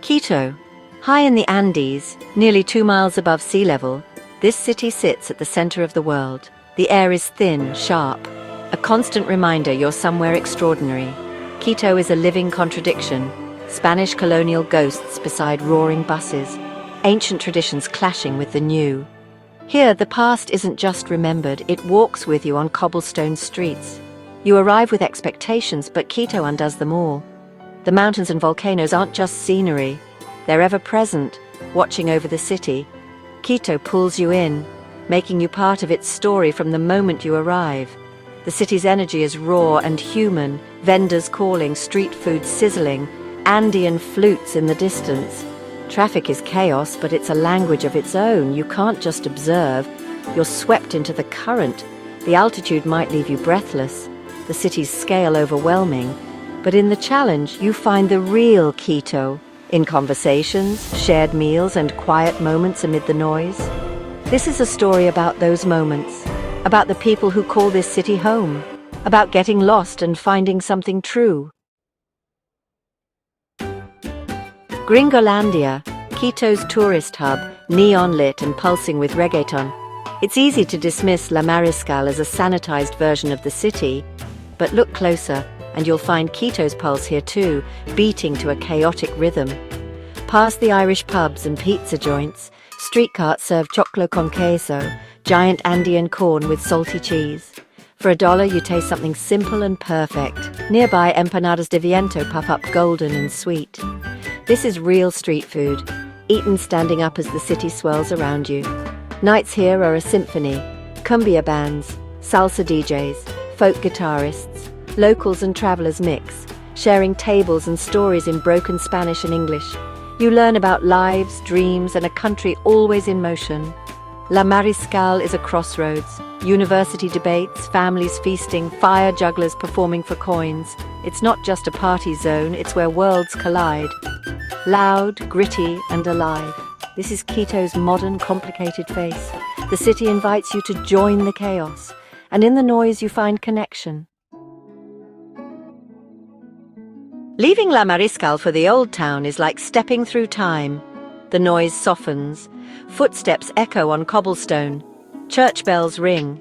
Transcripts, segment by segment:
Quito. High in the Andes, nearly 2 miles above sea level, this city sits at the center of the world. The air is thin, sharp, a constant reminder you're somewhere extraordinary. Quito is a living contradiction. Spanish colonial ghosts beside roaring buses, ancient traditions clashing with the new. Here, the past isn't just remembered, it walks with you on cobblestone streets. You arrive with expectations, but Quito undoes them all. The mountains and volcanoes aren't just scenery. They're ever present, watching over the city. Quito pulls you in, making you part of its story from the moment you arrive. The city's energy is raw and human, vendors calling, street food sizzling, Andean flutes in the distance. Traffic is chaos, but it's a language of its own. You can't just observe. You're swept into the current. The altitude might leave you breathless, the city's scale overwhelming. But in the challenge, you find the real Quito, in conversations, shared meals, and quiet moments amid the noise. This is a story about those moments, about the people who call this city home, about getting lost and finding something true. Gringolandia, Quito's tourist hub, neon-lit and pulsing with reggaeton. It's easy to dismiss La Mariscal as a sanitized version of the city, but look closer and you'll find Quito's pulse here too, beating to a chaotic rhythm. Past the Irish pubs and pizza joints, street carts serve choclo con queso, giant Andean corn with salty cheese. For $1, you taste something simple and perfect. Nearby, empanadas de viento puff up golden and sweet. This is real street food, eaten standing up as the city swirls around you. Nights here are a symphony. Cumbia bands, salsa DJs, folk guitarists, locals and travelers mix, sharing tables and stories in broken Spanish and English. You learn about lives, dreams, and a country always in motion. La Mariscal is a crossroads. University debates, families feasting, fire jugglers performing for coins. It's not just a party zone, it's where worlds collide. Loud, gritty, and alive. This is Quito's modern, complicated face. The city invites you to join the chaos, and in the noise you find connection. Leaving La Mariscal for the old town is like stepping through time. The noise softens. Footsteps echo on cobblestone. Church bells ring.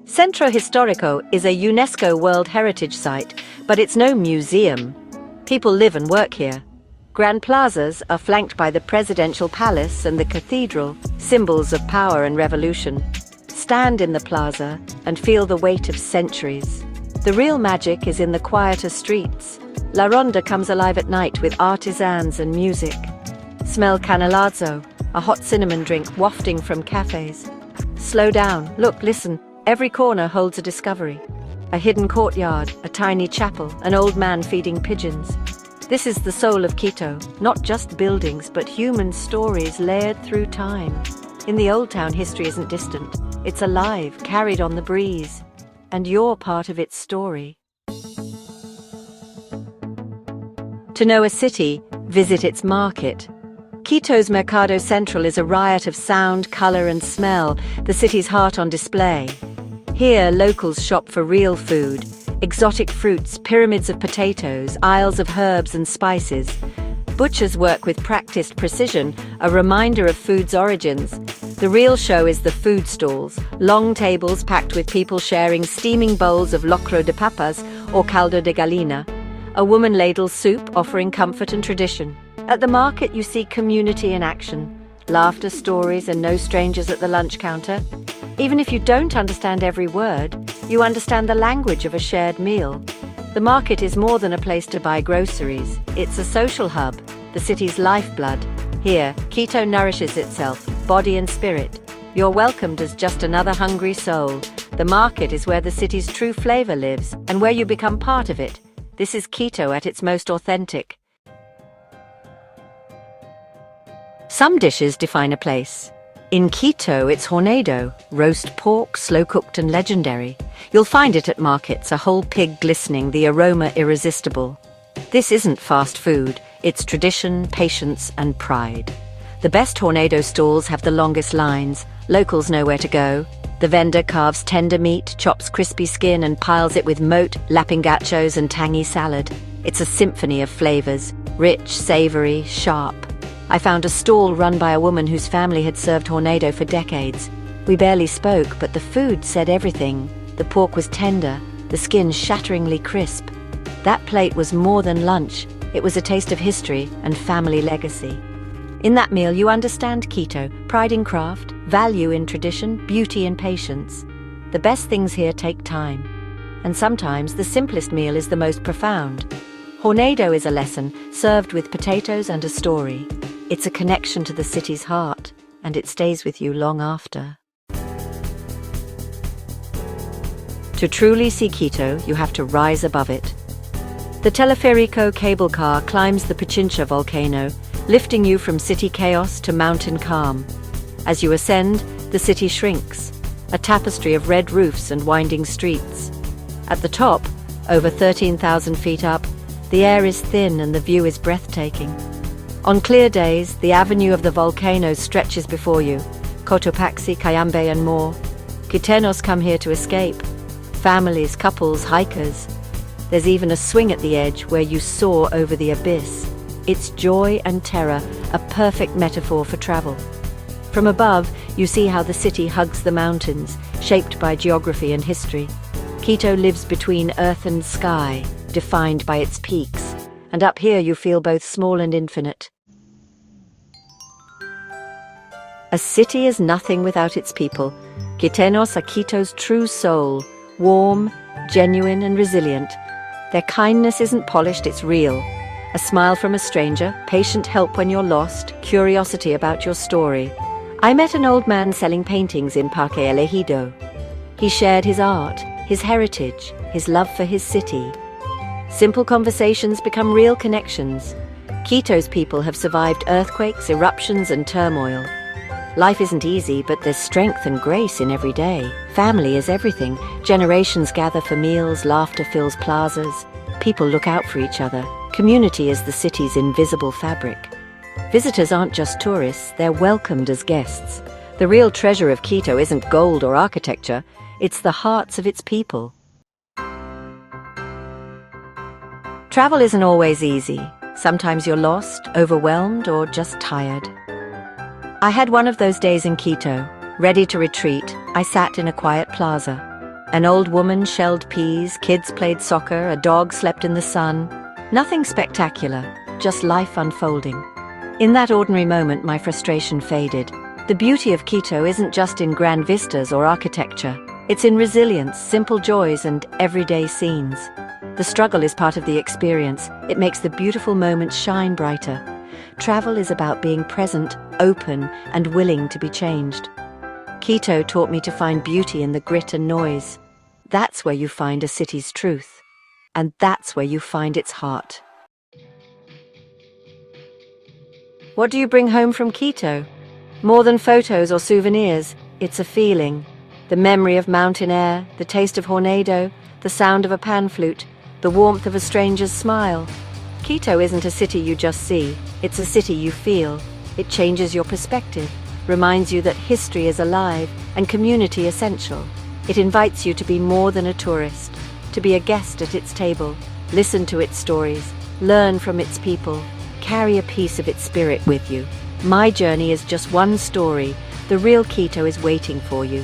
Centro Histórico is a UNESCO World Heritage Site, but it's no museum. People live and work here. Grand plazas are flanked by the Presidential Palace and the Cathedral, symbols of power and revolution. Stand in the plaza and feel the weight of centuries. The real magic is in the quieter streets. La Ronda comes alive at night with artisans and music. Smell canelazo, a hot cinnamon drink wafting from cafes. Slow down, look, listen. Every corner holds a discovery. A hidden courtyard, a tiny chapel, an old man feeding pigeons. This is the soul of Quito, not just buildings, but human stories layered through time. In the old town, history isn't distant. It's alive, carried on the breeze. And you're part of its story. To know a city, visit its market. Quito's Mercado Central is a riot of sound, color, and smell, the city's heart on display. Here, locals shop for real food, exotic fruits, pyramids of potatoes, aisles of herbs and spices. Butchers work with practiced precision, a reminder of food's origins. The real show is the food stalls, long tables packed with people sharing steaming bowls of locro de papas or caldo de gallina. A woman ladles soup, offering comfort and tradition. At the market, you see community in action. Laughter, stories, and no strangers at the lunch counter. Even if you don't understand every word, you understand the language of a shared meal. The market is more than a place to buy groceries. It's a social hub, the city's lifeblood. Here, Quito nourishes itself, body and spirit. You're welcomed as just another hungry soul. The market is where the city's true flavor lives, and where you become part of it. This is Quito at its most authentic. Some dishes define a place. In Quito, it's hornado, roast pork, slow-cooked and legendary. You'll find it at markets, a whole pig glistening, the aroma irresistible. This isn't fast food, it's tradition, patience and pride. The best hornado stalls have the longest lines. Locals know where to go. The vendor carves tender meat, chops crispy skin and piles it with mote, lapingachos and tangy salad. It's a symphony of flavors. Rich, savory, sharp. I found a stall run by a woman whose family had served hornado for decades. We barely spoke, but the food said everything. The pork was tender, the skin shatteringly crisp. That plate was more than lunch. It was a taste of history and family legacy. In that meal, you understand Quito, pride in craft, value in tradition, beauty in patience. The best things here take time. And sometimes the simplest meal is the most profound. Hornado is a lesson, served with potatoes and a story. It's a connection to the city's heart, and it stays with you long after. To truly see Quito, you have to rise above it. The Teleférico cable car climbs the Pichincha volcano, lifting you from city chaos to mountain calm. As you ascend, the city shrinks, a tapestry of red roofs and winding streets. At the top, over 13,000 feet up, the air is thin and the view is breathtaking. On clear days, the avenue of the volcanoes stretches before you. Cotopaxi, Cayambe and more. Quitenos come here to escape. Families, couples, hikers. There's even a swing at the edge where you soar over the abyss. It's joy and terror, a perfect metaphor for travel. From above, you see how the city hugs the mountains, shaped by geography and history. Quito lives between earth and sky, defined by its peaks. And up here you feel both small and infinite. A city is nothing without its people. Quitenos are Quito's true soul, warm, genuine and resilient. Their kindness isn't polished, it's real. A smile from a stranger, patient help when you're lost, curiosity about your story. I met an old man selling paintings in Parque Elegido. He shared his art, his heritage, his love for his city. Simple conversations become real connections. Quito's people have survived earthquakes, eruptions and turmoil. Life isn't easy, but there's strength and grace in every day. Family is everything. Generations gather for meals, laughter fills plazas. People look out for each other. Community is the city's invisible fabric. Visitors aren't just tourists, they're welcomed as guests. The real treasure of Quito isn't gold or architecture, it's the hearts of its people. Travel isn't always easy. Sometimes you're lost, overwhelmed, or just tired. I had one of those days in Quito. Ready to retreat, I sat in a quiet plaza. An old woman shelled peas, kids played soccer, a dog slept in the sun. Nothing spectacular, just life unfolding. In that ordinary moment, my frustration faded. The beauty of Quito isn't just in grand vistas or architecture. It's in resilience, simple joys, and everyday scenes. The struggle is part of the experience. It makes the beautiful moments shine brighter. Travel is about being present, open, and willing to be changed. Quito taught me to find beauty in the grit and noise. That's where you find a city's truth. And that's where you find its heart. What do you bring home from Quito? More than photos or souvenirs, it's a feeling. The memory of mountain air, the taste of hornado, the sound of a pan flute, the warmth of a stranger's smile. Quito isn't a city you just see, it's a city you feel. It changes your perspective, reminds you that history is alive and community essential. It invites you to be more than a tourist, to be a guest at its table, listen to its stories, learn from its people, carry a piece of its spirit with you. My journey is just one story. The real Quito is waiting for you.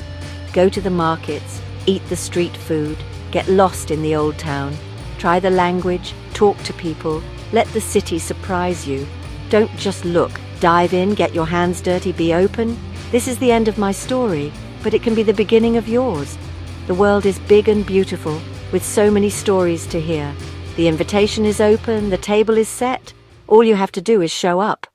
Go to the markets, eat the street food, get lost in the old town. Try the language, talk to people, let the city surprise you. Don't just look, dive in, get your hands dirty, be open. This is the end of my story, but it can be the beginning of yours. The world is big and beautiful, with so many stories to hear. The invitation is open, the table is set. All you have to do is show up.